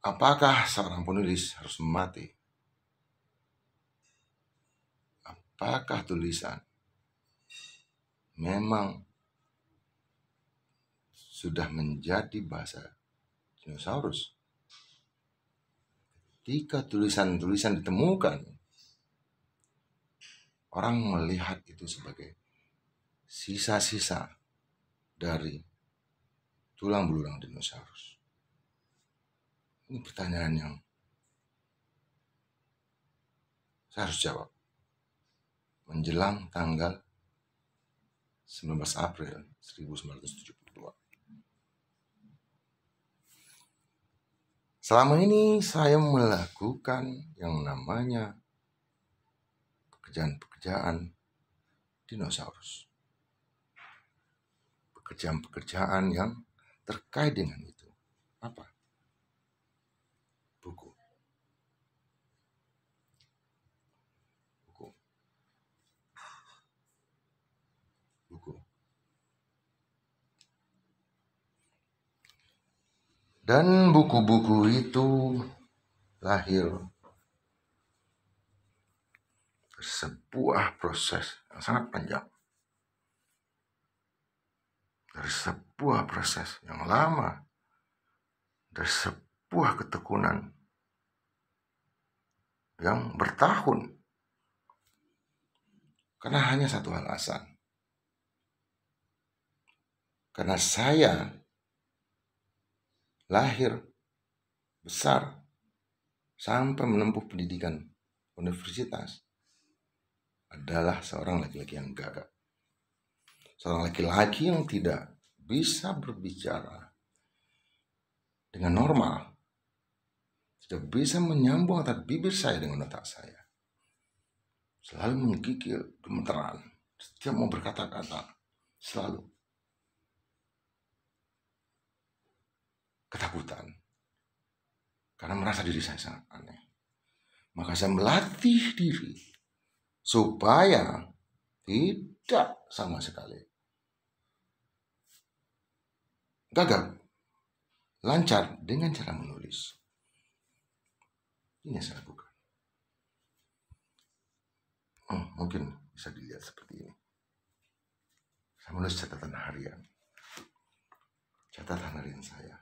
Apakah seorang penulis harus mati? Apakah tulisan memang sudah menjadi bahasa dinosaurus? Ketika tulisan-tulisan ditemukan, orang melihat itu sebagai sisa-sisa dari tulang belulang dinosaurus. Ini pertanyaan yang saya harus jawab menjelang tanggal 19 April 1972. Selama ini saya melakukan yang namanya pekerjaan-pekerjaan dinosaurus. Pekerjaan-pekerjaan yang terkait dengan itu. Apa? Buku. Dan buku-buku itu lahir sebuah proses yang sangat panjang. Dari sebuah proses yang lama. Dari sebuah ketekunan yang bertahun. Karena hanya satu alasan. Karena saya lahir, besar, sampai menempuh pendidikan universitas adalah seorang laki-laki yang gagah. Seorang laki-laki yang tidak bisa berbicara dengan normal. Tidak bisa menyambung antara bibir saya dengan otak saya. Selalu menggigil, gemeteran. Setiap mau berkata-kata, selalu ketakutan. Karena merasa diri saya sangat aneh. Maka saya melatih diri supaya tidak sama sekali gagal, lancar dengan cara menulis. Ini yang saya lakukan. Mungkin bisa dilihat seperti ini. Saya menulis catatan harian. Catatan harian saya.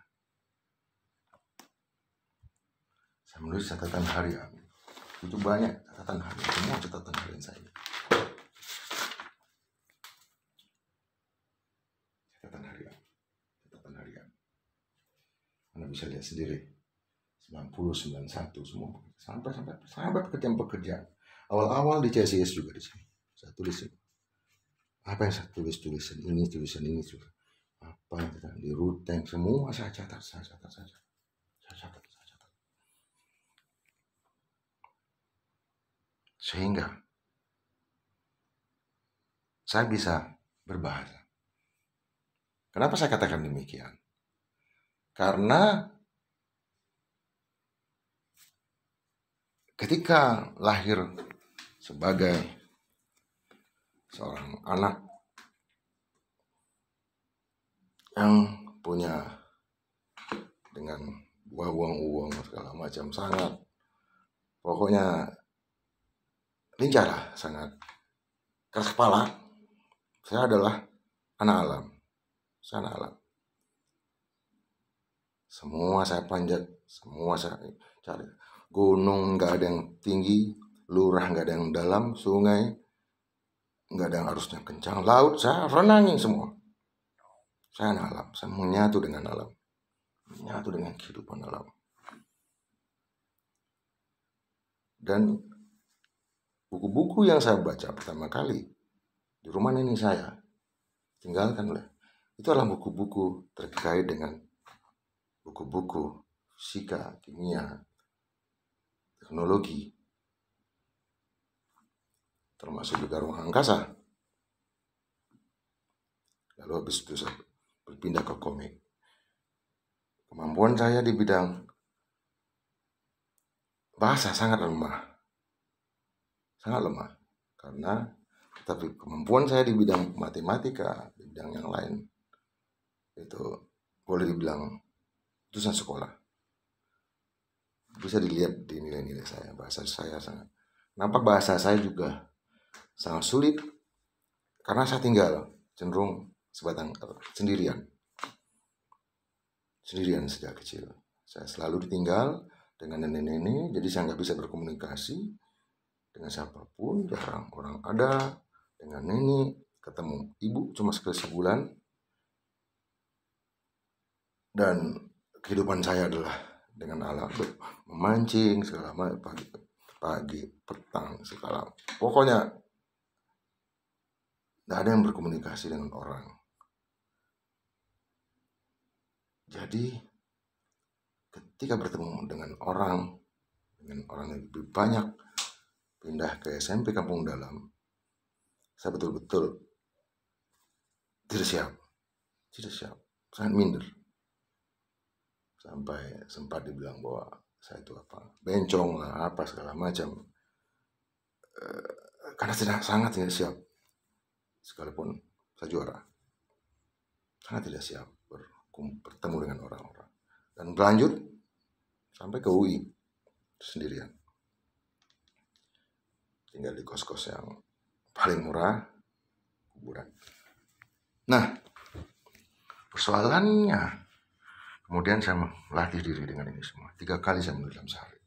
Saya menulis catatan harian. Itu banyak catatan harian. Semua catatan harian saya. Catatan harian. Catatan harian. Anda bisa lihat sendiri. 90, 91 semua. Sampai pekerjaan-pekerjaan. Awal-awal di CSIS juga di sini. Saya tulis ini. Apa yang saya tulisan ini. Apa yang di ruteng semua saya catat. Sehingga saya bisa berbahasa. Kenapa saya katakan demikian? Karena ketika lahir sebagai seorang anak yang punya dengan uang segala macam sangat, pokoknya lincah lah, sangat keras kepala. Saya adalah anak alam. Saya anak alam. Semua saya panjat, semua saya cari. Gunung nggak ada yang tinggi, lurah nggak ada yang dalam, sungai nggak ada yang arusnya kencang, laut saya renangi semua. Saya anak alam, saya menyatu dengan alam, menyatu dengan kehidupan alam. Dan buku-buku yang saya baca pertama kali di rumah nenek saya tinggalkan oleh itu adalah buku-buku terkait dengan buku-buku fisika, kimia, teknologi, termasuk juga ruang angkasa. Lalu habis itu saya berpindah ke komik. Kemampuan saya di bidang bahasa sangat lemah. Karena tapi kemampuan saya di bidang matematika, di bidang yang lain itu boleh dibilang lulusan sekolah. bisa dilihat di nilai-nilai saya, bahasa saya sangat. Nampak bahasa saya juga sangat sulit karena saya tinggal cenderung sebatang sendirian sejak kecil. Saya selalu ditinggal dengan nenek-nenek, jadi saya nggak bisa berkomunikasi dengan siapapun, jarang orang ada. Dengan nenek, ketemu ibu cuma sekali sebulan, dan kehidupan saya adalah dengan alat memancing segala macam, pagi petang segala, pokoknya tidak ada yang berkomunikasi dengan orang. Jadi ketika bertemu dengan orang yang lebih banyak, pindah ke SMP Kampung Dalam, saya betul-betul tidak siap, sangat minder. Sampai sempat dibilang bahwa saya itu bencong lah, apa segala macam. Karena sangat tidak siap, sekalipun saya juara, sangat tidak siap bertemu dengan orang-orang. Dan berlanjut sampai ke UI sendirian, tinggal di kos-kos yang paling murah, kuburan. Nah, persoalannya kemudian saya melatih diri dengan ini semua. 3 kali saya menulis dalam sehari.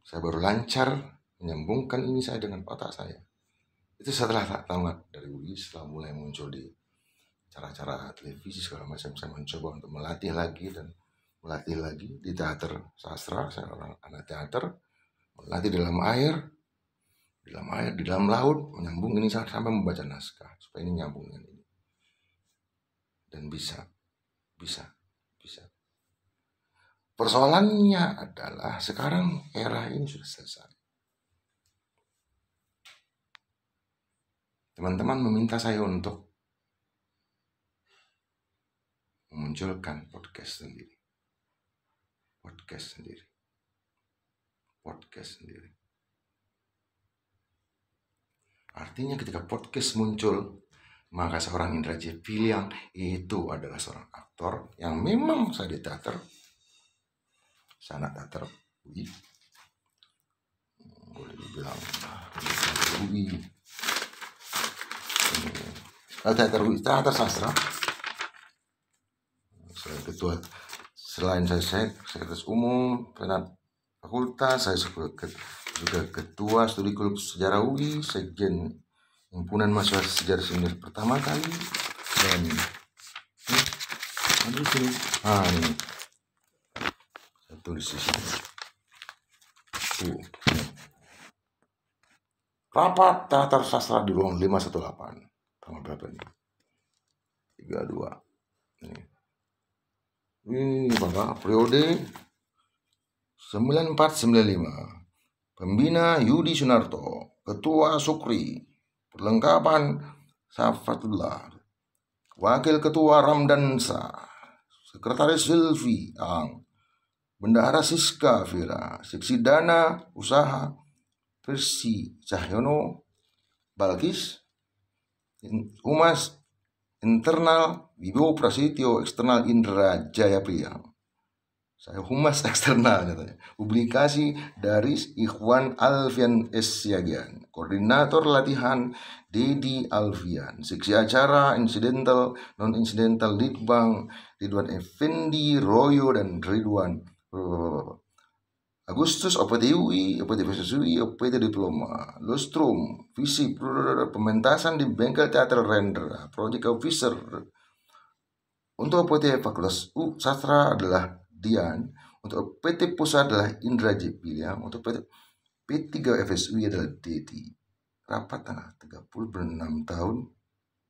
Saya baru lancar menyambungkan ini saya dengan otak saya. Itu setelah tamat dari UI, setelah mulai muncul di cara-cara televisi segala macam, saya mencoba untuk melatih lagi di teater sastra. Saya orang anak teater, melatih di dalam air, di dalam laut, menyambung ini sampai membaca naskah supaya ini nyambung dengan ini. Dan bisa. Persoalannya adalah sekarang era ini sudah selesai. Teman-teman meminta saya untuk memunculkan podcast sendiri. Artinya ketika podcast muncul, maka seorang Indra J. Piliang itu adalah seorang aktor yang memang saya di teater, anak teater UI, boleh dibilang UI, teater sastra. Selain saya sekretaris umum fakultas, saya juga ketua studi klub sejarah UI, sekjen himpunan mahasiswa sejarah senior pertama kali, dan ini saya tulis di sini. Rapat teater sastra di ruang 518 tanggal berapa ini? 32. Ini Bapak, periode 9495. Pembina Yudi Sunarto, Ketua Sukri, perlengkapan Safatullah, Wakil Ketua Ramdansa, Sekretaris Silvi Ang, Bendahara Siska Vira, Seksi Dana Usaha Persi Cahyono Balkis, Humas Internal Wibowo Prasetyo, Eksternal Indra Jaya Priang. Saya humas eksternal katanya. Publikasi dari Ikhwan Alfian S. Siagian. Koordinator latihan Dedi Alfian. Seksi acara insidental non-insidental Litbang Ridwan Effendi, Royo dan Ridwan. Agustus OPT UI, OPT PSSUI, OPT Diploma, Lustrum, Visip, pementasan di Bengkel Teater Render, Project Officer. Untuk OPT Fakultas Sastra adalah Dian, untuk PT Pusat adalah Indra J. Piliang, untuk P3 FSUI adalah Dedi. Rapat tanggal 36 tahun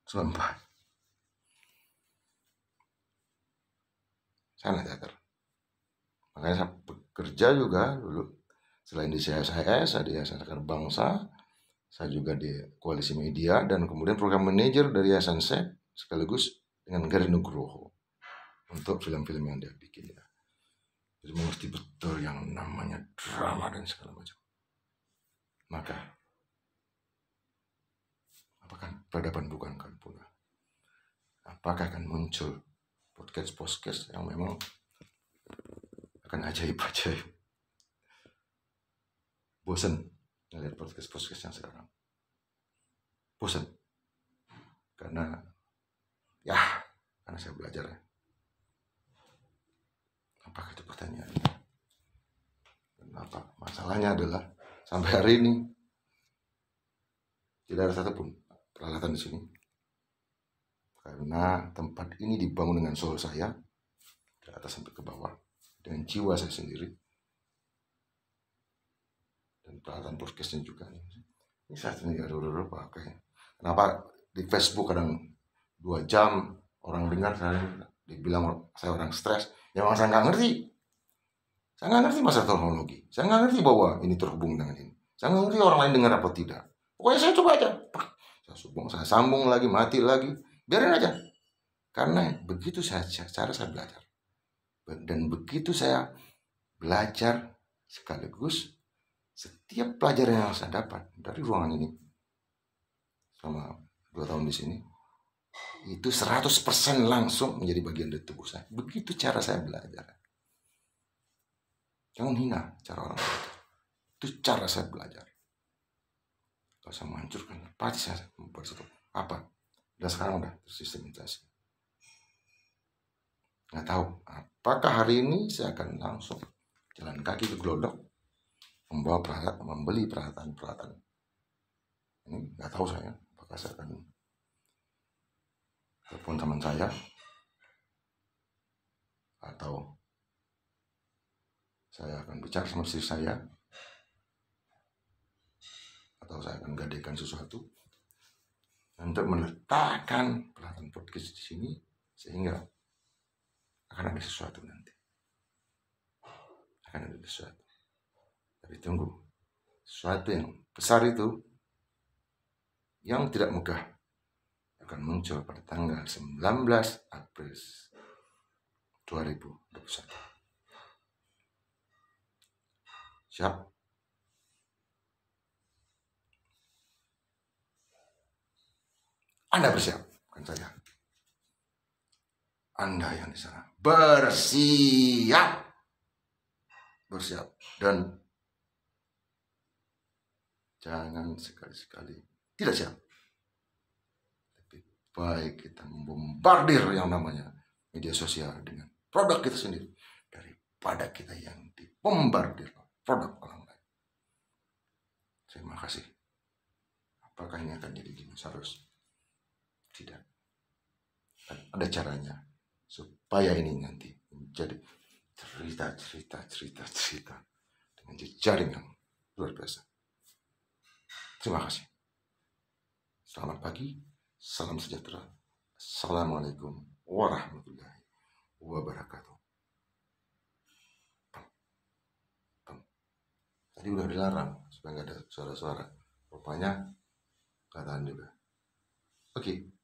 94. Saya anak teater. Makanya saya bekerja juga dulu. Selain di CSIS, saya di Yayasan Akar Bangsa, saya juga di Koalisi Media, dan kemudian program manajer dari Yayasan SEP, sekaligus dengan Gari Nugroho untuk film-film yang dia bikin. Jadi mengerti betul yang namanya drama dan segala macam. Maka apakah peradaban bukan punah? Apakah akan muncul podcast yang memang akan ajaib-ajaib. Bosan ngeliat podcast yang sekarang. Bosan. Karena saya belajar ya. Apakah itu pertanyaannya? Kenapa? Masalahnya adalah sampai hari ini tidak ada satupun peralatan di sini. Karena tempat ini dibangun dengan soul saya, dari atas sampai ke bawah, dengan jiwa saya sendiri. Dan peralatan podcastnya juga. Ini saat ini ada pakai. Kenapa di Facebook kadang 2 jam orang dengar, saya dibilang saya orang stres. Ya memang saya nggak ngerti. Saya nggak ngerti masalah teknologi. Saya nggak ngerti bahwa ini terhubung dengan ini. Saya nggak ngerti orang lain dengar apa tidak. Pokoknya saya coba aja. Saya sambung lagi, mati lagi. Biarin aja. Karena begitu cara saya belajar. Dan begitu saya belajar sekaligus setiap pelajaran yang saya dapat dari ruangan ini selama 2 tahun di sini, itu 100% langsung menjadi bagian dari tubuh saya. Begitu cara saya belajar. Jangan hina cara orang belajar. Itu cara saya belajar. Kalau saya menghancurkan, pasti saya membuat sesuatu. Apa? Dan sekarang udah tersistematisasi. Nggak tahu apakah hari ini saya akan langsung jalan kaki ke Glodok, membeli peralatan. Ini nggak tahu saya. Apakah saya akan telepon teman saya atau saya akan bicara sama istri saya, atau saya akan gadaikan sesuatu untuk meletakkan peralatan podcast di sini sehingga akan ada sesuatu nanti. Akan ada sesuatu. Tapi tunggu. Sesuatu yang besar itu yang tidak megah akan muncul pada tanggal 19 April 2021. Siap? Anda bersiap, kan saya. Anda yang di sana bersiap. Dan jangan sekali-sekali tidak siap. Lebih baik kita membombardir yang namanya media sosial dengan produk kita sendiri daripada kita yang dibombardir produk orang lain. Terima kasih. Apakah ini akan jadi dinosaurus? Tidak. Ada caranya supaya ini nanti menjadi cerita dengan jejaring yang luar biasa. Terima kasih. Selamat pagi, salam sejahtera. Assalamualaikum warahmatullahi wabarakatuh. Tadi udah dilarang supaya nggak ada suara-suara. Rupanya katakan juga. Oke.